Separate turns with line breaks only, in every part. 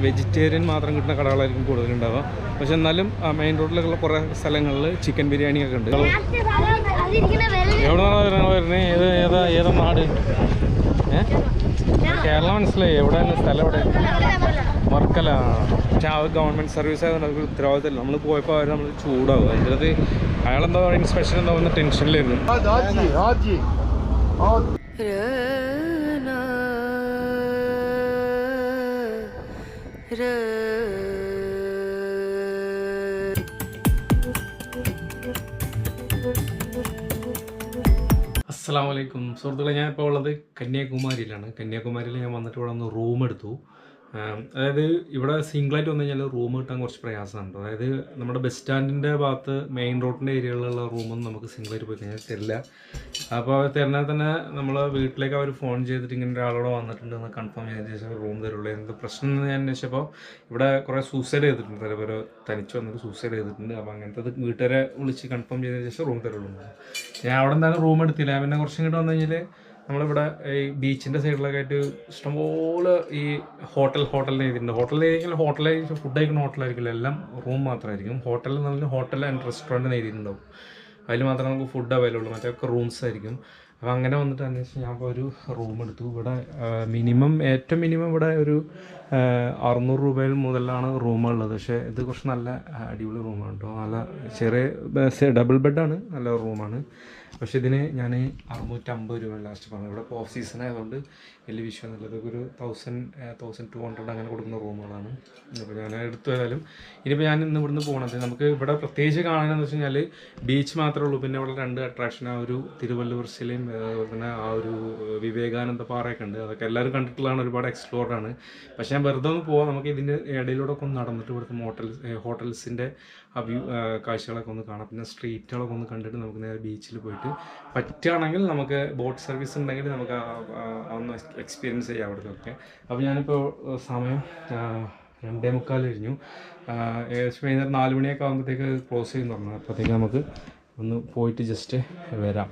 Vegetarian മാത്രം കിട്ടുന്ന കടകളായിരിക്കും കൂടുതലുണ്ടാവുക. പക്ഷെ എന്നാലും മെയിൻ റോഡിലുള്ള കുറേ സ്ഥലങ്ങളിൽ ചിക്കൻ ബിരിയാണിയൊക്കെ ഉണ്ട്. എവിടെ നിന്നാണ് വരുന്നത്? ഏതാ നാട്? കേരള മനസ്സിലായി. എവിടെയാണ് സ്ഥലം? എവിടെ? വർക്കല. പക്ഷെ ആ ഗവൺമെൻറ് സർവീസ് ആയതുകൊണ്ട് അതൊരു ഉത്തരവാദിത്തമില്ല. നമ്മൾ പോയപ്പോൾ അവർ നമ്മൾ ചൂടാവും. അതിൻ്റെ അത് അയാളെന്താ പറയുക, ഇൻസ്പെക്ഷൻ എന്താ പറയുന്ന ടെൻഷനിലായിരുന്നു. അസ്സലാമു അലൈക്കും സുഹൃത്തുക്കളെ, ഞാനിപ്പോൾ ഉള്ളത് കന്യാകുമാരിയിലാണ്. കന്യാകുമാരിയിൽ ഞാൻ വന്നിട്ട് ഇവിടെ ഒന്ന് റൂം എടുത്തു. അതായത് ഇവിടെ സിംഗിളായിട്ട് വന്നു കഴിഞ്ഞാൽ റൂം കിട്ടാൻ കുറച്ച് പ്രയാസമുണ്ട്. അതായത് നമ്മുടെ ബസ് സ്റ്റാൻഡിൻ്റെ ഭാഗത്ത് മെയിൻ റോഡിൻ്റെ ഏരിയകളിലുള്ള റൂമൊന്നും നമുക്ക് സിംഗിളായിട്ട് പോയി കഴിഞ്ഞാൽ തരില്ല. അപ്പോൾ തരുന്നാൽ തന്നെ നമ്മൾ വീട്ടിലേക്ക് അവർ ഫോൺ ചെയ്തിട്ട് ഇങ്ങനെ ഒരാളോട് വന്നിട്ടുണ്ടെന്ന് കൺഫേം ചെയ്തതിന് ശേഷം റൂം തരുള്ളൂ. എന്ത് പ്രശ്നം എന്ന് ഞാൻ അന്വേഷിച്ചപ്പോൾ ഇവിടെ കുറേ സൂസൈഡ് ചെയ്തിട്ടുണ്ട്. ചിലപ്പോൾ തനിച്ച് വന്നിട്ട് സൂസൈഡ് ചെയ്തിട്ടുണ്ട്. അപ്പോൾ അങ്ങനത്തെ വീട്ടുകാരെ വിളിച്ച് കൺഫേം ചെയ്തതിന് ശേഷം റൂം തരുള്ളൂ. ഞാൻ അവിടെ എന്തായാലും റൂം എടുത്തില്ല. പിന്നെ കുറച്ചും ഇങ്ങോട്ട് വന്നു കഴിഞ്ഞാൽ നമ്മളിവിടെ ഈ ബീച്ചിൻ്റെ സൈഡിലൊക്കെ ആയിട്ട് ഇഷ്ടംപോലെ ഈ ഹോട്ടലിന് ചെയ്തിട്ടുണ്ട്. ഹോട്ടലിൽ ഫുഡ് കഴിക്കുന്ന ഹോട്ടലായിരിക്കില്ല, എല്ലാം റൂം മാത്രമായിരിക്കും. ഹോട്ടലിൽ നല്ല ഹോട്ടൽ ആൻഡ് റെസ്റ്റോറൻറ്റ് എഴുതിയിട്ടുണ്ടാവും. അതിൽ മാത്രമേ നമുക്ക് ഫുഡ് അവൈലബിൾ ഉള്ളൂ, മറ്റൊക്കെ റൂംസ് ആയിരിക്കും. അപ്പോൾ അങ്ങനെ വന്നിട്ട് അന്വേഷിച്ച് ഞാൻ ഇപ്പോൾ ഒരു റൂം എടുത്തു. ഇവിടെ ഏറ്റവും മിനിമം ഇവിടെ ഒരു 600 രൂപയിൽ മുതലാണ് റൂമുള്ളത്. പക്ഷേ ഇത് കുറച്ച് നല്ല അടിപൊളി റൂമാണ് കേട്ടോ. നല്ല ചെറിയ ഡബിൾ ബെഡാണ്, നല്ല റൂമാണ്. പക്ഷേ ഇതിന് ഞാൻ 650 രൂപ ലാസ്റ്റ് പറഞ്ഞു. ഇവിടെ ഓഫ് സീസൺ ആയതുകൊണ്ട് വലിയ വിഷയമൊന്നുമില്ല. ഇതൊക്കെ ഒരു 1200 അങ്ങനെ കൊടുക്കുന്ന റൂമുകളാണ്. അപ്പോൾ ഞാൻ എടുത്തു. ഏതായാലും ഇനിയിപ്പോൾ ഞാൻ ഇന്ന് ഇവിടുന്ന് പോകണത് നമുക്ക് ഇവിടെ പ്രത്യേകിച്ച് കാണാനെന്ന് വെച്ച് കഴിഞ്ഞാൽ ബീച്ച് മാത്രമേ ഉള്ളൂ. പിന്നെ ഇവിടെ 2 അട്രാക്ഷൻ, ആ ഒരു തിരുവല്ലൂർ ശിലയും അതുപോലെ തന്നെ ആ ഒരു വിവേകാനന്ദ പാറയൊക്കെ ഉണ്ട്. അതൊക്കെ എല്ലാവരും കണ്ടിട്ടുള്ളതാണ്, ഒരുപാട് എക്സ്പ്ലോർഡാണ്. പക്ഷേ ഞാൻ വെറുതെ ഒന്ന് പോകാം, നമുക്ക് ഇതിൻ്റെ ഇടയിലൂടെ ഒക്കെ ഒന്ന് നടന്നിട്ട് ഇവിടുത്തെ ഹോട്ടൽസിൻ്റെ ആ വ്യൂ കാഴ്ചകളൊക്കെ ഒന്ന് കാണാം. പിന്നെ സ്ട്രീറ്റുകളൊക്കെ ഒന്ന് കണ്ടിട്ട് നമുക്ക് നേരെ ബീച്ചിൽ പോയിട്ട് പറ്റുകയാണെങ്കിൽ നമുക്ക് ബോട്ട് സർവീസ് ഉണ്ടെങ്കിൽ നമുക്ക് ഒന്ന് എക്സ്പീരിയൻസ് ചെയ്യാം അവിടത്തൊക്കെ. അപ്പോൾ ഞാനിപ്പോൾ സമയം 2:45 കഴിഞ്ഞു. ഏകദേശം വൈകുന്നേരം 4 മണിയൊക്കെ ആകുമ്പോഴത്തേക്ക് ക്ലോസ് ചെയ്യും തുടങ്ങുന്നത്. അപ്പോഴത്തേക്ക് നമുക്ക് ഒന്ന് പോയിട്ട് ജസ്റ്റ് വരാം.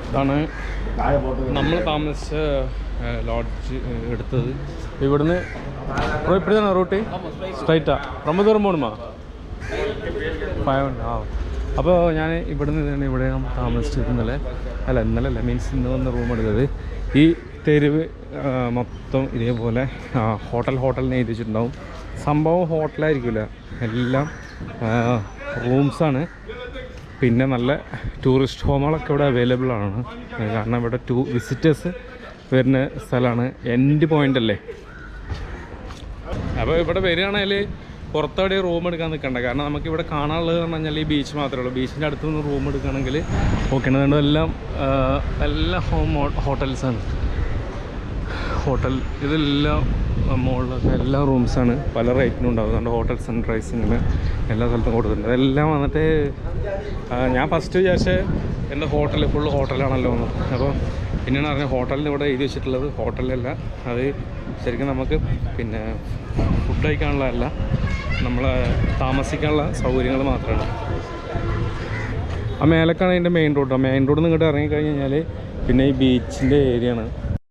ഇതാണ് നമ്മൾ താമസിച്ച ലോഡ്ജ് എടുത്തത്. ഇവിടുന്ന് ഇപ്പോഴത്തെ റൂട്ട് സ്ട്രൈറ്റാ ரொம்ப ദൂരം പോകണമാ 500. അപ്പോൾ ഞാൻ ഇവിടുന്ന് ഇവിടെ താമസിച്ചത് ഇന്നലെ മീൻസ് ഇന്ന് വന്ന റൂം എടുത്തത്. ഈ തെരുവ് മൊത്തം ഇതേപോലെ ഹോട്ടലിനെ എഴുതി വെച്ചിട്ടുണ്ടാവും. സംഭവം ഹോട്ടലായിരിക്കില്ല, എല്ലാം റൂംസാണ്. പിന്നെ നല്ല ടൂറിസ്റ്റ് ഹോമുകളൊക്കെ ഇവിടെ അവൈലബിൾ ആണ്. കാരണം ഇവിടെ വിസിറ്റേഴ്സ് വരുന്ന സ്ഥലമാണ്, എൻഡ് പോയിൻ്റ് അല്ലേ. അപ്പോൾ ഇവിടെ വരികയാണെങ്കിൽ പുറത്തവിടെ റൂം എടുക്കാൻ നിൽക്കണ്ട. കാരണം നമുക്ക് ഇവിടെ കാണാനുള്ളത് എന്ന് പറഞ്ഞാൽ ഈ ബീച്ച് മാത്രമേ ഉള്ളൂ. ബീച്ചിൻ്റെ അടുത്ത് നിന്ന് റൂം എടുക്കുകയാണെങ്കിൽ ഓക്കെയാണ്. എല്ലാം ഹോട്ടൽസാണ്. ഇതെല്ലാം മുകളിലൊക്കെ എല്ലാ റൂംസാണ്, പല റേറ്റിനും ഉണ്ടാവും. അതുകൊണ്ട് ഹോട്ടൽ സൺറൈസ് ഇങ്ങനെ എല്ലാ സ്ഥലത്തും കൊടുക്കുന്നുണ്ട്. അതെല്ലാം വന്നിട്ട് ഞാൻ ഫസ്റ്റ് വിചാരിച്ച എൻ്റെ ഫുള്ള് ഹോട്ടലാണല്ലോ എന്ന്. അപ്പോൾ പിന്നെയാണ് അറിഞ്ഞത് ഹോട്ടലിന് ഇവിടെ എഴുതി വെച്ചിട്ടുള്ളത് ഹോട്ടലല്ല, അത് ശരിക്കും നമുക്ക് പിന്നെ ഫുഡ് കഴിക്കാനുള്ളതല്ല, നമ്മളെ താമസിക്കാനുള്ള സൗകര്യങ്ങൾ മാത്രമാണ്. ആ മേലക്കാണ് അതിൻ്റെ മെയിൻ റോഡ് നിന്ന് ഇങ്ങോട്ട് ഇറങ്ങിക്കഴിഞ്ഞ് പിന്നെ ഈ ബീച്ചിൻ്റെ ഏരിയ ആണ്.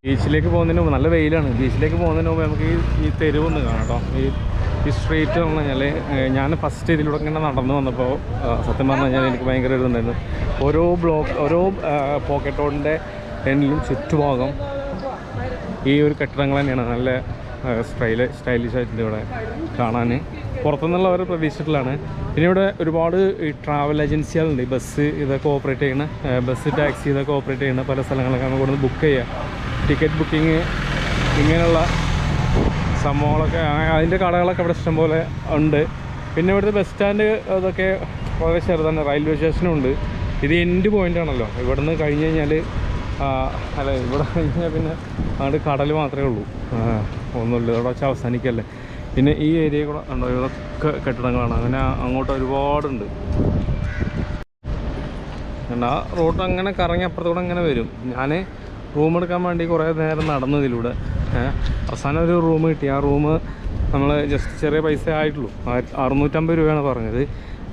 ബീച്ചിലേക്ക് പോകുന്നതിന് മുമ്പ് നല്ല വെയിലാണ്. ബീച്ചിലേക്ക് പോകുന്നതിന് മുമ്പ് നമുക്ക് ഈ തെരുവൊന്ന് കാണാം കേട്ടോ. ഈ സ്ട്രീറ്റ് എന്ന് പറഞ്ഞാൽ ഞാൻ ഫസ്റ്റ് ഇതിലൂടെ ഇങ്ങനെ നടന്നു വന്നപ്പോൾ സത്യം പറഞ്ഞു കഴിഞ്ഞാൽ എനിക്ക് ഭയങ്കര ഇതുണ്ടായിരുന്നു. ഓരോ പോക്കറ്റ് റോഡിൻ്റെ എൻഡിലും ചുറ്റുഭാഗം ഈ ഒരു കെട്ടിടങ്ങൾ തന്നെയാണ്. നല്ല സ്റ്റൈലിഷ് ആയിട്ടുണ്ട് ഇവിടെ കാണാൻ. പുറത്തുനിന്നുള്ളവർ പ്രതീക്ഷിച്ചിട്ടുള്ളതാണ്. പിന്നെ ഇവിടെ ഒരുപാട് ഈ ട്രാവൽ ഏജൻസികളുണ്ട്. ഈ ബസ് ഇതൊക്കെ ഓപ്പറേറ്റ് ചെയ്യുന്ന, ബസ് ടാക്സി ഇതൊക്കെ ഓപ്പറേറ്റ് ചെയ്യുന്ന പല സ്ഥലങ്ങളൊക്കെ നമുക്ക് ഇവിടെ ബുക്ക് ചെയ്യുക. ടിക്കറ്റ് ബുക്കിങ് ഇങ്ങനെയുള്ള സംഭവങ്ങളൊക്കെ, അതിൻ്റെ കടകളൊക്കെ ഇവിടെ ഇഷ്ടംപോലെ ഉണ്ട്. പിന്നെ ഇവിടുത്തെ ബസ് സ്റ്റാൻഡ് അതൊക്കെ വളരെ ചെറുതാണ്. റെയിൽവേ സ്റ്റേഷനും ഉണ്ട്. ഇത് എൻഡ് പോയിൻ്റ് ആണല്ലോ. ഇവിടെ നിന്ന് കഴിഞ്ഞ് കഴിഞ്ഞാൽ ഇവിടെ കഴിഞ്ഞാൽ പിന്നെ അങ്ങോട്ട് കടൽ മാത്രമേ ഉള്ളൂ, ഒന്നുമില്ല. ഇവിടെ വെച്ച് അവസാനിക്കല്ലേ. പിന്നെ ഈ ഏരിയ കൂടെ ഉണ്ടോ, ഇതൊക്കെ കെട്ടിടങ്ങളാണ്. അങ്ങനെ അങ്ങോട്ട് ഒരുപാടുണ്ട്. ആ റോഡ് അങ്ങനെ കറങ്ങി അപ്പുറത്തൂടെ അങ്ങനെ വരും. ഞാൻ റൂം എടുക്കാൻ വേണ്ടി കുറേ നേരം നടന്നതിലൂടെ അവസാനം ഒരു റൂം കിട്ടി. ആ റൂം നമ്മൾ ജസ്റ്റ് ചെറിയ പൈസ ആയിട്ടുള്ളൂ, 650 രൂപയാണ് പറഞ്ഞത്.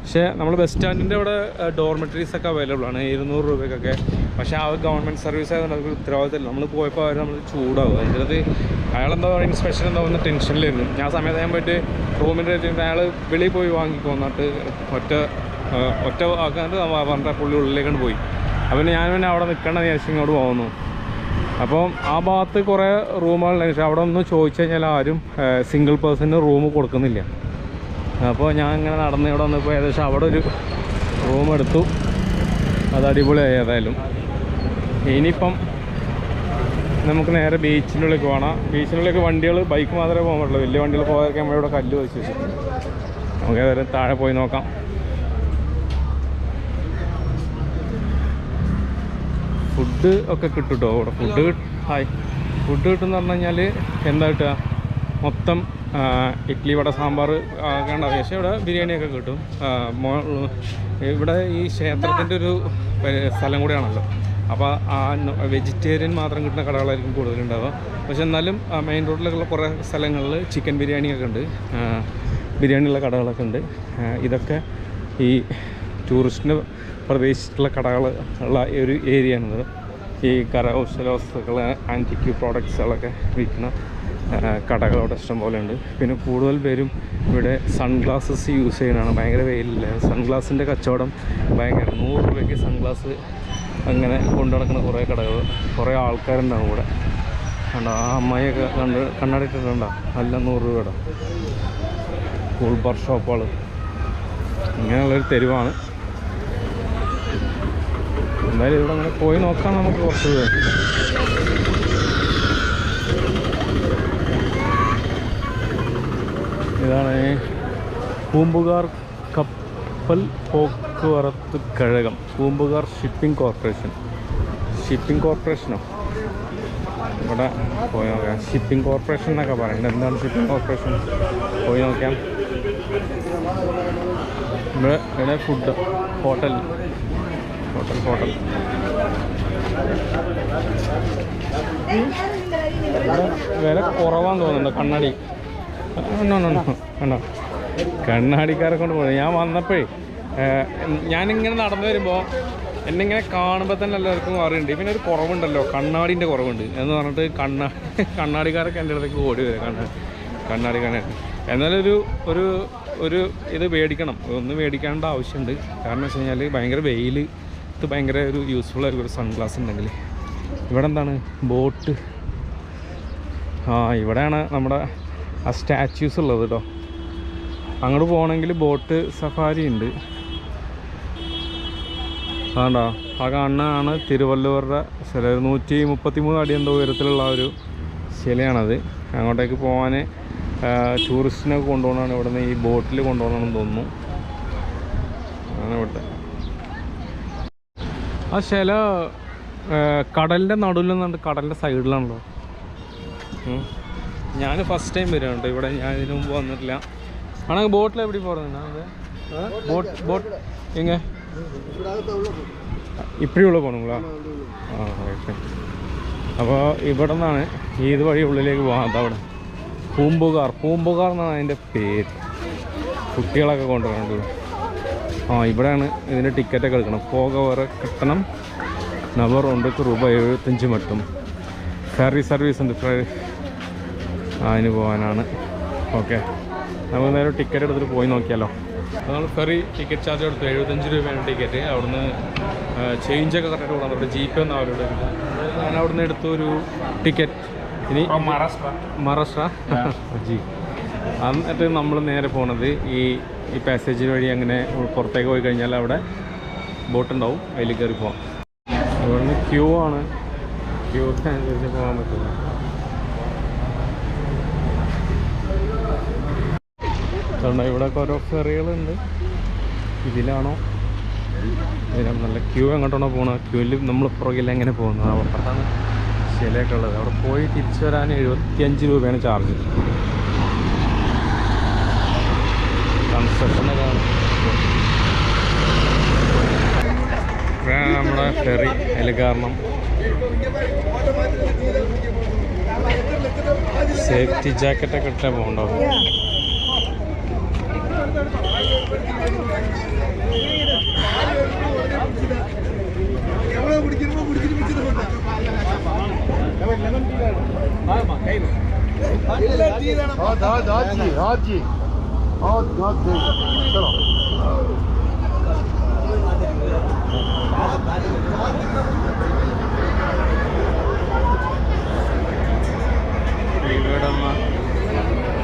പക്ഷേ നമ്മൾ ബസ് സ്റ്റാൻഡിൻ്റെ അവിടെ ഡോർമെറ്ററീസ് ഒക്കെ അവൈലബിൾ ആണ് 200 രൂപയ്ക്കൊക്കെ. പക്ഷേ ആ ഗവൺമെൻറ് സർവീസ് ആയതുകൊണ്ട് നമുക്ക് ഉത്തരവാദിത്തമില്ല. നമ്മൾ പോയപ്പോൾ അവർ നമ്മൾ ചൂടാവും. അതിൻ്റെ അയാളെന്താ പറയുക ഇൻസ്പെക്ഷൻ എന്താ വന്ന് ടെൻഷനിലായിരുന്നു. ഞാൻ സമയത്ത് ഞാൻ പോയിട്ട് റൂമിൻ്റെ അയാൾ വെളിയിൽ പോയി വാങ്ങിപ്പോന്നിട്ട് ഒറ്റ ആക്കാണ്ട് പറഞ്ഞ പുള്ളി ഉള്ളിലേക്കാണ് പോയി. അപ്പം ഞാൻ പിന്നെ അവിടെ നിൽക്കേണ്ട വിചാരിച്ച് ഇങ്ങോട്ട് പോകുന്നു. അപ്പം ആ ഭാഗത്ത് കുറേ റൂമുകളുണ്ട്. പക്ഷേ അവിടെ ഒന്ന് ചോദിച്ചു കഴിഞ്ഞാൽ ആരും സിംഗിൾ പേഴ്സണിന് റൂം കൊടുക്കുന്നില്ല. അപ്പോൾ ഞാൻ ഇങ്ങനെ നടന്ന് ഇവിടെ വന്നപ്പോൾ ഏകദേശം അവിടെ ഒരു റൂം എടുത്തു. അത് അടിപൊളിയായി. ഏതായാലും ഇനിയിപ്പം നമുക്ക് നേരെ ബീച്ചിനുള്ളിലേക്ക് പോകണം. ബീച്ചിനുള്ളിലേക്ക് വണ്ടികൾ ബൈക്ക് മാത്രമേ പോകാൻ പറ്റുള്ളൂ. വലിയ വണ്ടികൾ പോകാതൊക്കെ നമ്മളിവിടെ കല്ല് വെച്ച് വെച്ചിട്ടുണ്ട്. നമുക്ക് ഏതായാലും താഴെ പോയി നോക്കാം. ഫുഡ് ഒക്കെ കിട്ടും കേട്ടോ ഇവിടെ. ഫുഡ് കിട്ടുമെന്ന് പറഞ്ഞു കഴിഞ്ഞാൽ എന്താ കിട്ടുക, മൊത്തം ഇഡ്ഡലി വട സാമ്പാർ ഒക്കെ ഉണ്ടാവും. പക്ഷേ ഇവിടെ ബിരിയാണിയൊക്കെ കിട്ടും. ഇവിടെ ഈ ക്ഷേത്രത്തിൻ്റെ ഒരു സ്ഥലം കൂടിയാണല്ലോ. അപ്പോൾ ആ വെജിറ്റേറിയൻ മാത്രം കിട്ടുന്ന കടകളായിരിക്കും കൂടുതലുണ്ടാവുക. പക്ഷെ എന്നാലും മെയിൻ റോഡിലുള്ള കുറേ സ്ഥലങ്ങളിൽ ചിക്കൻ ബിരിയാണിയൊക്കെ ഉണ്ട്, ബിരിയാണിയുള്ള കടകളൊക്കെ ഉണ്ട്. ഇതൊക്കെ ഈ ടൂറിസ്റ്റിന് പ്രദേശത്തുള്ള കടകൾ ഉള്ള ഒരു ഏരിയയാണിത്. ഈ കരകൗശല വസ്തുക്കൾ, ആൻറ്റിക് പ്രോഡക്ട്സുകളൊക്കെ വിൽക്കുന്ന കടകളവിടെ ഇഷ്ടം പോലെ ഉണ്ട്. പിന്നെ കൂടുതൽ പേരും ഇവിടെ സൺഗ്ലാസസ് യൂസ് ചെയ്യുന്നതാണ്. ഭയങ്കര വെയിലില്ല, സൺഗ്ലാസിൻ്റെ കച്ചവടം ഭയങ്കര. 100 രൂപയ്ക്ക് സൺഗ്ലാസ് അങ്ങനെ കൊണ്ടു നടക്കുന്ന കുറേ കടകൾ, കുറേ ആൾക്കാരുണ്ടാവും ഇവിടെ. കണ്ടോ ആ അമ്മായിയൊക്കെ കണ്ണാടിയിട്ടുണ്ടോ, നല്ല 100 രൂപയുടെ കൂൾ ബാർ ഷോപ്പുകൾ. ഇങ്ങനെയുള്ളൊരു തെരുവാണ്. എന്തായാലും ഇവിടെ അങ്ങനെ പോയി നോക്കാം നമുക്ക് കുറച്ച്. ഇതാണ് പൂമ്പുകാർ കപ്പൽ പോക്കുവരത്ത് കഴകം, പൂമ്പുകാർ ഷിപ്പിംഗ് കോർപ്പറേഷനോ ഇവിടെ പോയി നോക്കാം. ഷിപ്പിംഗ് കോർപ്പറേഷൻ എന്നൊക്കെ പറയുന്നത്. എന്താണ് ഷിപ്പിംഗ് കോർപ്പറേഷൻ? പോയി നോക്കാം. ഇവിടെ ഫുഡ് ഹോട്ടൽ വില കുറവാന്ന് തോന്നുന്നുണ്ട്. കണ്ണാടി കണ്ടോ, കണ്ണാടിക്കാരെ കൊണ്ട് പോകുന്നത്. ഞാൻ വന്നപ്പോഴേ ഞാനിങ്ങനെ നടന്നു വരുമ്പോൾ എന്നിങ്ങനെ കാണുമ്പോൾ തന്നെ എല്ലാവർക്കും അറിയുന്നുണ്ട് പിന്നെ ഒരു കുറവുണ്ടല്ലോ, കണ്ണാടിൻ്റെ കുറവുണ്ട് എന്ന് പറഞ്ഞിട്ട് കണ്ണാടിക്കാരൊക്കെ എൻ്റെ അടുത്തേക്ക് ഓടി വരും. കണ്ണാടി എന്നാലും ഒരു ഇത് മേടിക്കണം, ഒന്ന് മേടിക്കേണ്ട ആവശ്യമുണ്ട്. കാരണം വെച്ച് കഴിഞ്ഞാൽ ഭയങ്കര വെയിൽ, ഇത് ഭയങ്കര ഒരു യൂസ്ഫുൾ ആയിരിക്കും ഒരു സൺഗ്ലാസ് ഉണ്ടെങ്കിൽ. ഇവിടെ എന്താണ് ബോട്ട്, ഇവിടെയാണ് നമ്മുടെ ആ സ്റ്റാച്യൂസ് ഉള്ളത് കേട്ടോ. അങ്ങോട്ട് പോകണമെങ്കിൽ ബോട്ട് സഫാരി ഉണ്ട്. അതുകൊണ്ടോ ആ കാണുന്നതാണ് തിരുവല്ലൂരുടെ ശില. 133 അടി എന്തോ ഉയരത്തിലുള്ള ഒരു ശിലയാണത്. അങ്ങോട്ടേക്ക് പോകാൻ ടൂറിസ്റ്റിനെ കൊണ്ടുപോകണമെന്ന് ഇവിടെ നിന്ന് ഈ ബോട്ടിൽ കൊണ്ടുപോകണമെന്ന് തോന്നുന്നു. അങ്ങനെ ഇവിടെ ആ ശില കടലിൻ്റെ നടുവിൽ നിന്നുണ്ട്, കടലിൻ്റെ സൈഡിലാണല്ലോ. ഞാൻ ഫസ്റ്റ് ടൈം വരുന്നുണ്ട് ഇവിടെ, ഞാൻ ഇതിനു മുമ്പ് വന്നിട്ടില്ല. ആണെങ്കിൽ ബോട്ടിൽ എവിടെ പോകുന്നുണ്ട്? ബോട്ട് എങ്ങനെ ഇപ്പഴുള്ള പോകണങ്ങളാ? ഓക്കെ. അപ്പോൾ ഇവിടെ നിന്നാണ് ഇത് വഴി ഉള്ളിലേക്ക് പോകാം. അതവിടെ പൂമ്പുകാർ എന്നാണ് അതിൻ്റെ പേര്. കുട്ടികളൊക്കെ കൊണ്ടുവരുന്നുണ്ട്. ഇവിടെയാണ് ഇതിൻ്റെ ടിക്കറ്റൊക്കെ എടുക്കണം. പോക വരെ കിട്ടണം. നവർ 1 രൂപ 75 മട്ടും. ഫെറി സർവീസ് ഉണ്ട്, അതിന് പോകാനാണ്. ഓക്കെ, നമുക്ക് നേരെ ടിക്കറ്റ് എടുത്തിട്ട് പോയി നോക്കിയാലോ. നമ്മൾ ഫെറി ടിക്കറ്റ് ചാർജ് എടുത്തു 75 രൂപയാണ് ടിക്കറ്റ്. അവിടുന്ന് ചേഞ്ചൊക്കെ കറക്റ്റ് കൊടുക്കണം. അവിടെ ജീപ്പ് ഒന്നും അവരോട് ഞാൻ അവിടുന്ന് എടുത്തൊരു ടിക്കറ്റ്. ഇനി മഹാരാഷ്ട്ര ജി. എന്നിട്ട് നമ്മൾ നേരെ പോണത് ഈ പാസേജ് വഴി അങ്ങനെ പുറത്തേക്ക് പോയി കഴിഞ്ഞാൽ അവിടെ ബോട്ടുണ്ടാവും, അതിൽ കയറി പോകാം. അവിടുന്ന് ക്യൂ ആണ്, ക്യൂ അനുസരിച്ച് പോകാൻ പറ്റില്ല. അതുകൊണ്ട് ഇവിടെയൊക്കെ ഓരോ ഫെറികളുണ്ട്. ഇതിലാണോ നല്ല ക്യൂ എങ്ങോട്ടാണോ പോകുന്നത്? ക്യൂവിൽ നമ്മൾ പുറകിൽ എങ്ങനെ പോകുന്നത്? അവിടെയാണ് ശിലയൊക്കെ ഉള്ളത്. അവിടെ പോയി തിരിച്ചു വരാൻ 75 രൂപയാണ് ചാർജ്. കൺസ്ട്രക്ഷനൊക്കെ നമ്മുടെ ഫെറി അതിൽ കാരണം സേഫ്റ്റി ജാക്കറ്റൊക്കെ ഇട്ടേ പോകണ്ടാവും.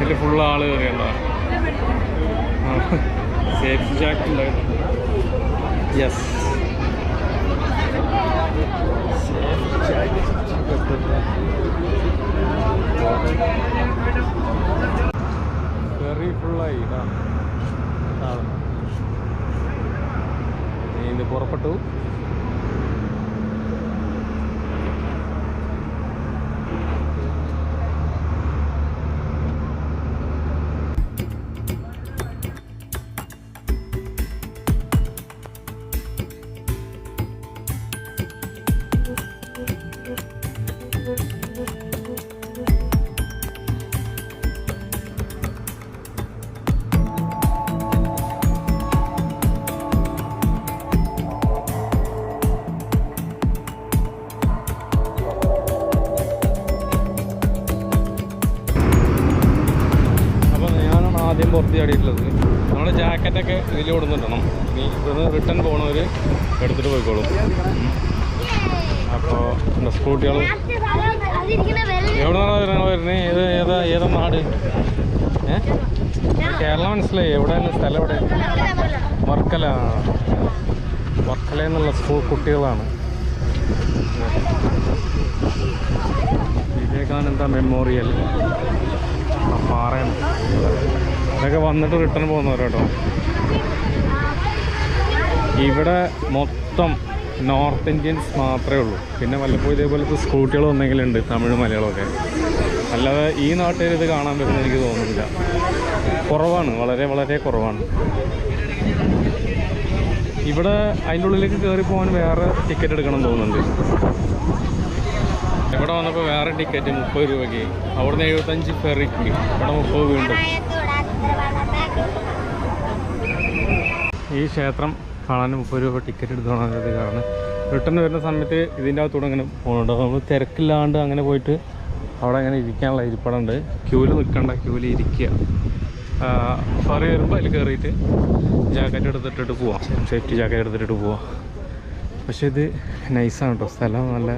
ഇതിൽ ഫുള്ള് ആള് കയറിയുണ്ടോ? സേഫ് ജാക്കറ്റ് ഉണ്ടായിരുന്നു. യെസ്, ഫെറി ഫുള്ളായി. ഇത് പുറപ്പെട്ടു. ആദ്യം പുറത്ത് ചാടിയിട്ടുള്ളത്. നമ്മുടെ ജാക്കറ്റൊക്കെ ഇതിൽ കൊടുത്തിട്ടണം. ഇനി ഇവിടുന്ന് റിട്ടേൺ പോകണവർ എടുത്തിട്ട് പോയിക്കോളും. അപ്പോൾ എന്താ സ്കൂട്ടികൾ എവിടെ നിന്നാണ് വരുന്നത്? ഏതാ നാട്? കേരളം മനസ്സിലായി. എവിടെയാണ് സ്ഥലം? എവിടെ? വർക്കല. വർക്കല എന്നുള്ള സ്കൂൾ കുട്ടികളാണ്. വിവേകാനന്ദ മെമ്മോറിയൽ പാറയാണ്. ഇതൊക്കെ വന്നിട്ട് റിട്ടേൺ പോകുന്നവരോ. ഇവിടെ മൊത്തം നോർത്ത് ഇന്ത്യൻസ് മാത്രമേ ഉള്ളൂ. പിന്നെ വല്ലപ്പോഴും ഇതേപോലത്തെ സ്കൂട്ടികൾ വന്നെങ്കിലുണ്ട്, തമിഴ് മലയാളമൊക്കെ. അല്ലാതെ ഈ നാട്ടിൽ ഇത് കാണാൻ പറ്റുമെന്ന് എനിക്ക് തോന്നുന്നില്ല. കുറവാണ്, വളരെ വളരെ കുറവാണ്. ഇവിടെ അതിൻ്റെ ഉള്ളിലേക്ക് കയറി പോകാൻ വേറെ ടിക്കറ്റ് എടുക്കണം തോന്നുന്നുണ്ട്. ഇവിടെ വന്നപ്പോൾ വേറെ ടിക്കറ്റ് 30 രൂപയ്ക്ക്, അവിടുന്ന് 75 ഫെറിക്ക്, ഇവിടെ 30 വീണ്ടും. ഈ ക്ഷേത്രം കാണാൻ 30 രൂപ ടിക്കറ്റ് എടുത്തോളാം. കാരണം റിട്ടേൺ വരുന്ന സമയത്ത് ഇതിൻ്റെ അകത്തൂടെ അങ്ങനെ പോകുന്നുണ്ട്. നമ്മൾ തിരക്കില്ലാണ്ട് അങ്ങനെ പോയിട്ട് അവിടെ അങ്ങനെ ഇരിക്കാനുള്ള ഇരിപ്പടുണ്ട്. ക്യൂവിൽ നിൽക്കണ്ട, ക്യൂവിൽ ഇരിക്കുക. ഫെറി വരുമ്പോൾ അതിൽ കയറിയിട്ട് ജാക്കറ്റ് എടുത്തിട്ടിട്ട് പോവാം, സേഫ്റ്റി ജാക്കറ്റ് എടുത്തിട്ട് പോവാം. പക്ഷേ ഇത് നൈസാണ് കേട്ടോ, സ്ഥലം നല്ല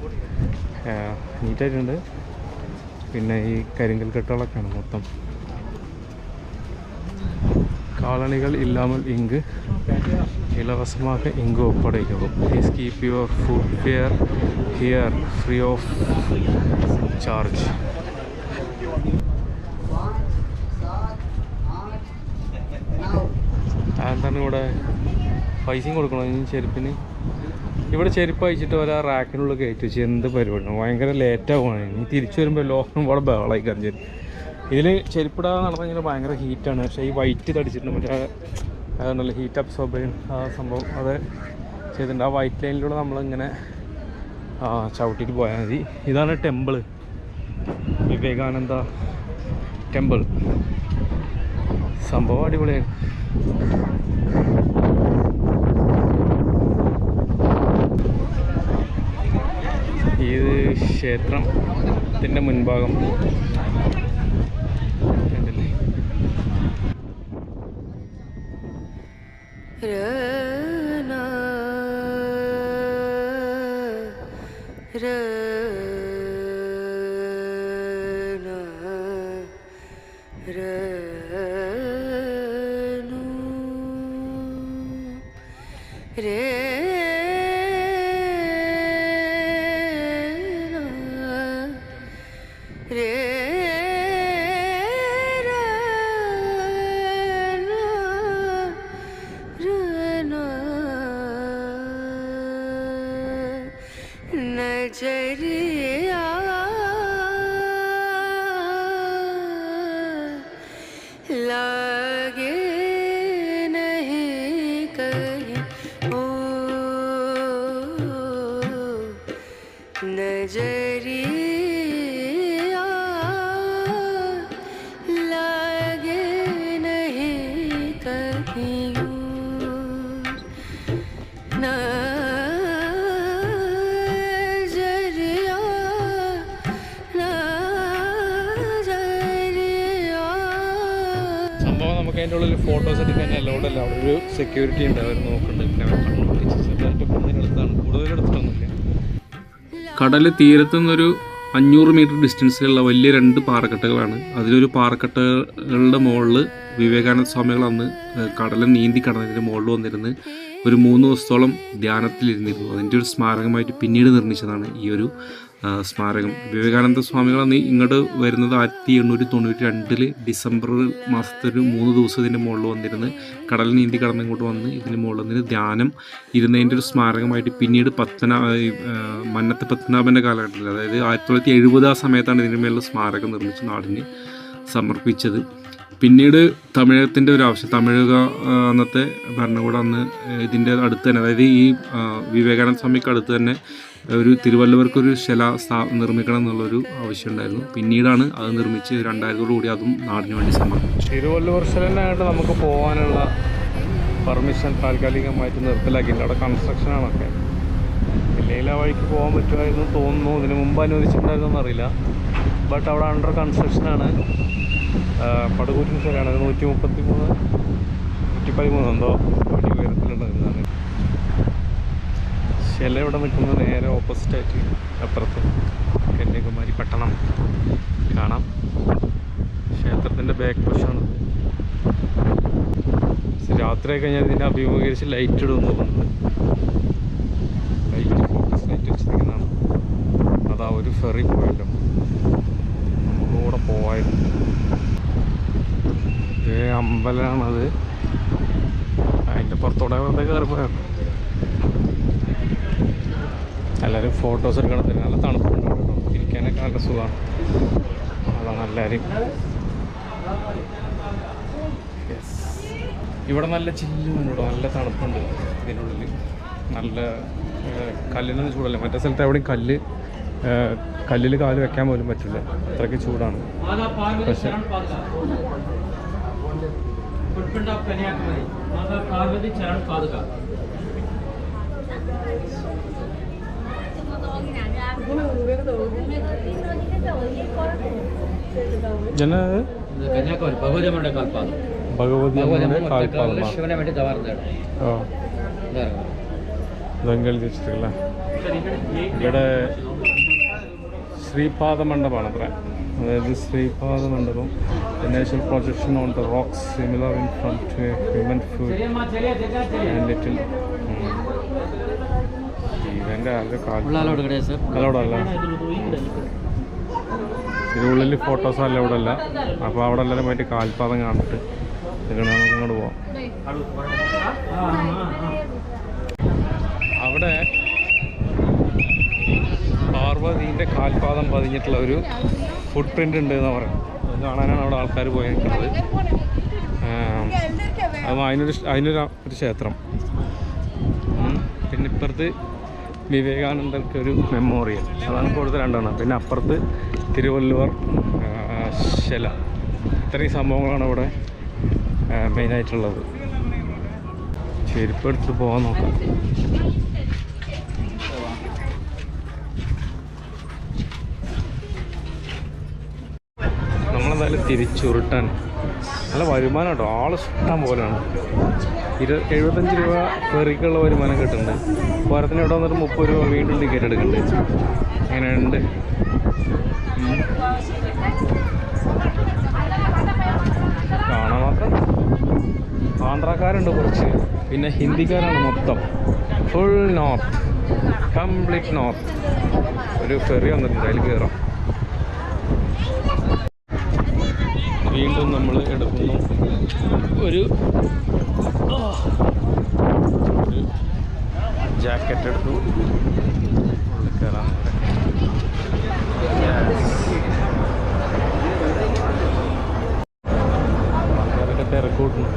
നീറ്റായിട്ടുണ്ട്. പിന്നെ ഈ കരിങ്കൽ കെട്ടുകളൊക്കെയാണ് മൊത്തം. காலணிகள் இல்லாமல் இங்கு இலவசமாக இங்கு ஒப்படைக்கவும். Please keep your footwear here free of charge. എന്താണ് ഇവിടെ പൈസയും കൊടുക്കണോ ഇനി ചെരുപ്പിന്? ഇവിടെ ചെരുപ്പ് അയച്ചിട്ട് ഒരാ റാക്കിനുള്ളിൽ കയറ്റി വെച്ച് എന്ത് പരിപാടിയാണ്? ഭയങ്കര ലേറ്റാവുകയാണ്. ഇനി തിരിച്ചു വരുമ്പോൾ ലോകം ഇവിടെ ബഹളമായി കറിഞ്ഞത്. ഇതിൽ ചെരുപ്പിടാതെ നടന്നു കഴിഞ്ഞാൽ ഭയങ്കര ഹീറ്റാണ്. പക്ഷേ ഈ വൈറ്റ് തടിച്ചിട്ടുണ്ട്, മറ്റേ അതുകൊണ്ടല്ലോ ഹീറ്റ് അബ്സോർബ് ആ സംഭവം അത് ചെയ്തിട്ടുണ്ട്. ആ വൈറ്റ് ലൈനിലൂടെ നമ്മളിങ്ങനെ ചവിട്ടിയിട്ട് പോയാൽ മതി. ഇതാണ് ടെമ്പിള്, വിവേകാനന്ദ ടെമ്പിൾ. സംഭവം അടിപൊളിയാണ്. ഇത് ക്ഷേത്രത്തിൻ്റെ മുൻഭാഗം കണ്ടില്ലേ?
नजरिया लागे नहीं कहीं ओ नजरिया लागे नहीं कहीं
സംഭവം നമുക്ക് അതിൻ്റെ ഉള്ളിൽ ഫോട്ടോസ് എടുക്കാൻ അലൗഡല്ല. അവിടെ ഒരു സെക്യൂരിറ്റി ഉണ്ട്, അവർ നോക്കുന്നുണ്ട്. ചെറുതായിട്ട് കൂടുതലെടുത്തിട്ടൊന്നുമില്ല. കടൽ തീരത്തു നിന്നൊരു 500 മീറ്റർ ഡിസ്റ്റൻസിലുള്ള വലിയ 2 പാറക്കെട്ടുകളാണ്. അതിലൊരു പാറക്കെട്ടുകളുടെ മുകളിൽ വിവേകാനന്ദ സ്വാമികൾ അന്ന് കടൽ നീന്തി കടന്നതിൻ്റെ മുകളിൽ വന്നിരുന്ന് ഒരു 3 ദിവസത്തോളം ധ്യാനത്തിലിരുന്നിരുന്നു. അതിൻ്റെ ഒരു സ്മാരകമായിട്ട് പിന്നീട് നിർമ്മിച്ചതാണ് ഈ ഒരു സ്മാരകം. വിവേകാനന്ദ സ്വാമികൾ അന്ന് ഇങ്ങോട്ട് വരുന്നത് 1892 ഡിസംബർ മാസത്തെ ഒരു 3 ദിവസം ഇതിൻ്റെ മുകളിൽ വന്നിരുന്ന് കടൽ നീന്തി കടന്ന് ഇങ്ങോട്ട് വന്ന് ഇതിന് മുകളിൽ വന്നിട്ട് ധ്യാനം ഇരുന്നതിൻ്റെ ഒരു സ്മാരകമായിട്ട് പിന്നീട് മന്നത്ത് പത്മനാഭൻ്റെ കാലഘട്ടത്തിൽ, അതായത് 1970 ആ സമയത്താണ് ഇതിന് മേലുള്ള സ്മാരകം നിർമ്മിച്ച് നാടിന് സമർപ്പിച്ചത്. പിന്നീട് തമിഴകത്തിൻ്റെ ഒരു ആവശ്യം, അന്നത്തെ ഭരണകൂടം അന്ന് ഇതിൻ്റെ അടുത്ത് തന്നെ, അതായത് ഈ വിവേകാനന്ദ സ്വാമിക്ക് അടുത്ത് തന്നെ ഒരു തിരുവല്ലവർക്കൊരു നിർമ്മിക്കണം എന്നുള്ളൊരു ആവശ്യം ഉണ്ടായിരുന്നു. പിന്നീടാണ് അത് നിർമ്മിച്ച് 2000 അതും നാടിന് വേണ്ടി സമർപ്പിച്ചു. തിരുവല്ലൂർ ശിലനായിട്ട് നമുക്ക് പോകാനുള്ള പെർമിഷൻ താൽക്കാലികമായിട്ട് നിർത്തലാക്കിയിട്ടുണ്ട്. അവിടെ കൺസ്ട്രക്ഷനാണൊക്കെ. ഇല്ലെങ്കിൽ ആ വഴിക്ക് പോകാൻ പറ്റുമായിരുന്നു തോന്നുന്നു. ഇതിന് മുമ്പ് അനുവദിച്ചിട്ടുണ്ടായിരുന്നൊന്നും അറിയില്ല. ബട്ട് അവിടെ അണ്ടർ കൺസ്ട്രക്ഷനാണ്. പടുകൂറ്റിന് ശരിയാണ്. 133 113 എന്തോ അടി ഉയരത്തിലുണ്ടായിരുന്നതാണ്. ശില ഇവിടെ നിൽക്കുന്നത് നേരെ ഓപ്പോസിറ്റായിട്ട് അപ്പുറത്ത് കന്യാകുമാരി പട്ടണം കാണാം. ക്ഷേത്രത്തിൻ്റെ ബാക്ക് വശമാണിത്. രാത്രിയൊക്കെ കഴിഞ്ഞാൽ ഇതിനെ അഭിമുഖീകരിച്ച് ലൈറ്റ് ഇടുമെന്ന് തോന്നുന്നത്. ലൈറ്റ് ഫോക്കസ് ലൈറ്റ് വെച്ചിരിക്കുന്നതാണ്. അതാ ഒരു ഫെറി പോയല്ലോ, നമ്മളൂടെ പോവായിരുന്നു. അമ്പലമാണത്. അതിൻ്റെ പുറത്തോടെ വെറുതെ കയറി പോയോ. എല്ലാവരും ഫോട്ടോസ് എടുക്കണം. നല്ല തണുപ്പുണ്ട് കേട്ടോ, ഇരിക്കാനൊക്കെ നല്ല സുഖമാണ്. അതാണ് എല്ലാവരും. ഇവിടെ നല്ല ചില്ലുണ്ട് കേട്ടോ, നല്ല തണുപ്പുണ്ട് ഇതിനുള്ളിൽ. നല്ല കല്ലിനൊന്നും ചൂടല്ല. മറ്റേ സ്ഥലത്ത് എവിടെയും കല്ലിൽ കാല് വെക്കാൻ പോലും പറ്റില്ല, അത്രയ്ക്ക് ചൂടാണ്. പക്ഷേ ഇവിടെ ശ്രീപാദ മണ്ഡപമാണ് അത്ര. അതായത് Sreepada Mandapam, natural projection on the rocks similar in from to a human foot and little ഇവൻ്റെ അലോടല്ല. ഇതിനുള്ളിൽ ഫോട്ടോസ് അലൗഡ് അല്ല. അപ്പോൾ അവിടെ എല്ലാവരും പോയിട്ട് കാൽപാദം കാണിട്ട് ഇതിനാണ് നമുക്ക് ഇങ്ങോട്ട് പോവാം. അവിടെ പാർവതീൻ്റെ കാൽപാദം പതിഞ്ഞിട്ടുള്ള ഒരു ഫുട് പ്രിൻ്റ് ഉണ്ട് എന്ന് പറയും. അത് കാണാനാണ് അവിടെ ആൾക്കാർ പോയി നിൽക്കുന്നത്. അത് അതിനൊരു ക്ഷേത്രം. പിന്നെ ഇപ്പുറത്ത് വിവേകാനന്ദർക്ക് ഒരു മെമ്മോറിയൽ, അതാണ് കൂടുതൽ രണ്ടെണ്ണം. പിന്നെ അപ്പുറത്ത് തിരുവല്ലുവർ ശില. ഇത്രയും സംഭവങ്ങളാണ് ഇവിടെ മെയിനായിട്ടുള്ളത്. ചെരുപ്പെടുത്ത് പോകാൻ നോക്കാം. നമ്മളെന്തായാലും തിരിച്ചുരുട്ടാൻ നല്ല വരുമാനം കേട്ടോ, ആളിഷ്ടം പോലെയാണ്. 75 രൂപ ഫെറിക്കുള്ള വരുമാനം കിട്ടുന്നുണ്ട്. പോരത്തിന് ഇവിടെ വന്നിട്ട് 30 രൂപ വീണ്ടും ടിക്കറ്റ് എടുക്കുന്നുണ്ട്. അങ്ങനെയുണ്ട്. കാണാൻ മാത്രം ആന്ധ്രാക്കാരുണ്ട് കുറച്ച്, പിന്നെ ഹിന്ദിക്കാരാണ് മൊത്തം. Full north, complete north. ഒരു ഫെറി വന്നിട്ടുണ്ട്, അതിൽ കയറാം. വീണ്ടും നമ്മൾ എടുക്കുന്നു ഒരു ജാക്കറ്റ് എടുത്തു, കയറാം. ആൾക്കാരൊക്കെ തിരക്കൂട്ടുന്നു.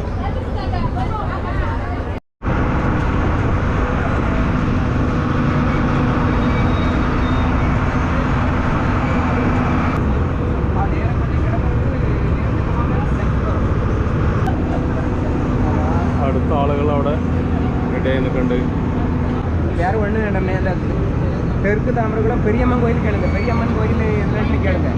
അടുത്ത ആളുകൾ അവിടെ റെഡി ആയി നിൽക്കുന്നുണ്ട്.
வேறு ஒன்றும் வேண்டாம். மேலே தெற்கு தாமரகுளம் பெரியம்மன் கோயில் கேளுங்க. பெரியம்மன் கோயில் எல்லாத்தையும் கேளுங்க.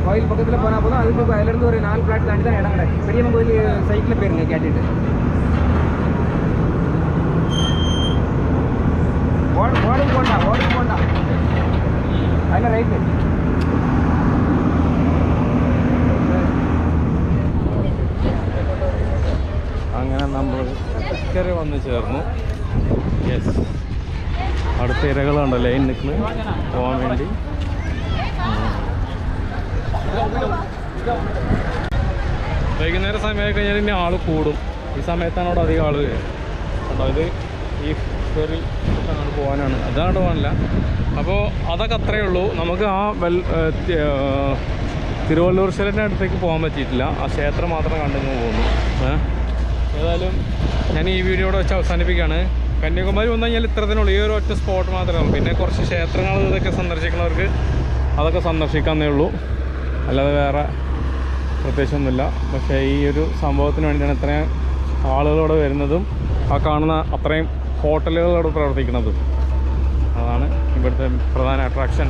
கோயில் பக்கத்தில் போனால் போதும். அதுக்கு அதுலேருந்து ஒரு 4 பிளாட் தாண்டி தான் இடம் கிடையாது. பெரியம்மன் கோயில் சைக்கிளில் போயிருங்க கேட்டுட்டு. ஓடும் போண்டா அதில் ரைட்டு.
അങ്ങനെ നമ്മൾ ഇക്കരെ വന്ന് ചേർന്നു. യെസ്, അടുത്ത ഇരകളുണ്ട് ലൈൻ നിൽക്കുന്നത് പോകാൻ വേണ്ടി. വൈകുന്നേരം സമയമായി കഴിഞ്ഞാൽ ഇനി ആൾ കൂടും. ഈ സമയത്താണ് അവിടെ അധികം ആൾ കേട്ടോ. ഇത് ഈ ഫെറി അങ്ങോട്ട് പോകാനാണ്, അതങ്ങോട്ട് പോകാനില്ല. അപ്പോൾ അതൊക്കെ അത്രയേ ഉള്ളൂ. നമുക്ക് ആ തിരുവള്ളൂർ ക്ഷേത്രത്തിൻ്റെ അടുത്തേക്ക് പോകാൻ പറ്റിയിട്ടില്ല. ആ ക്ഷേത്രം മാത്രം കണ്ടിങ്ങ് പോകുന്നു. ഏതായാലും ഞാൻ ഈ വീഡിയോ ഇവിടെ വെച്ച് അവസാനിപ്പിക്കുകയാണ്. കന്യാകുമാരി വന്നു കഴിഞ്ഞാൽ ഇത്രത്തിനുള്ളൂ, ഈ ഒരു ഒറ്റ സ്പോട്ട് മാത്രമേ ഉള്ളൂ. പിന്നെ കുറച്ച് ക്ഷേത്രങ്ങൾ ഇതൊക്കെ സന്ദർശിക്കുന്നവർക്ക് അതൊക്കെ സന്ദർശിക്കാന്നേ ഉള്ളൂ, അല്ലാതെ വേറെ പ്രത്യേകിച്ചൊന്നുമില്ല. പക്ഷേ ഈ ഒരു സംഭവത്തിന് വേണ്ടിയാണ് ഇത്രയും ആളുകളോട് വരുന്നതും ആ കാണുന്ന അത്രയും ഹോട്ടലുകളോട് പ്രവർത്തിക്കുന്നതും. അതാണ് ഇവിടുത്തെ പ്രധാന അട്രാക്ഷൻ.